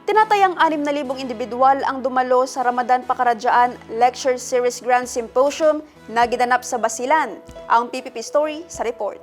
Tinatayang 6,000 individual ang dumalo sa Ramadan Pakaradyaan Lecture Series Grand Symposium na ginanap sa Basilan. Ang PPP Story sa report.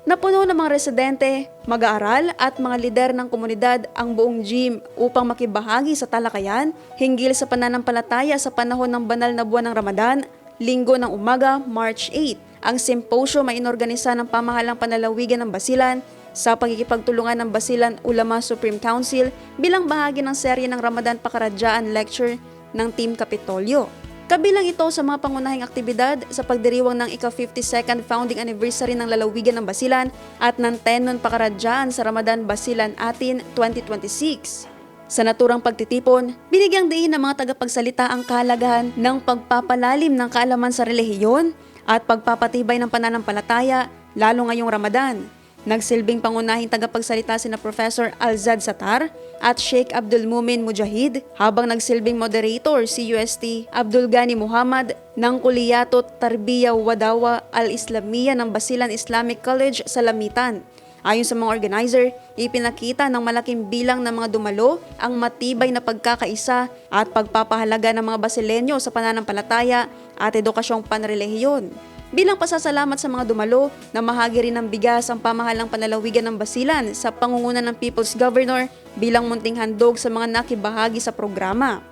Napuno ng mga residente, mag-aaral at mga lider ng komunidad ang buong gym upang makibahagi sa talakayan hinggil sa pananampalataya sa panahon ng banal na buwan ng Ramadan, Linggo ng umaga, March 8. Ang symposium ay inorganisa ng pamahalang panlalawigan ng Basilan sa pagkikipagtulungan ng Basilan Ulama Supreme Council bilang bahagi ng serye ng Ramadan Pakaradyaan Lecture ng Team Kapitolyo. Kabilang ito sa mga pangunahing aktibidad sa pagdiriwang ng ika-52nd founding anniversary ng lalawigan ng Basilan at ng Tenon Pakaradyaan sa Ramadan Basilan Atin 2026. Sa naturang pagtitipon, binigyang diin ng mga tagapagsalita ang kahalagahan ng pagpapalalim ng kaalaman sa relihiyon at pagpapatibay ng pananampalataya lalo ngayong Ramadan. Nagsilbing pangunahing tagapagsalita sina Professor Alzad Satar at Sheikh Abdul Mumin Mujahid, habang nagsilbing moderator si UST Abdul Ghani Muhammad ng Kuliyatot Tarbiya Wadawa Al-Islamiyya ng Basilan Islamic College sa Lamitan. Ayon sa mga organizer, ipinakita ng malaking bilang ng mga dumalo ang matibay na pagkakaisa at pagpapahalaga ng mga Basilenyo sa pananampalataya at edukasyong panrelihiyon. Bilang pasasalamat sa mga dumalo, namahagi rin ng bigas ang pamahalang panlalawigan ng Basilan sa pangunguna ng People's Governor bilang munting handog sa mga nakibahagi sa programa.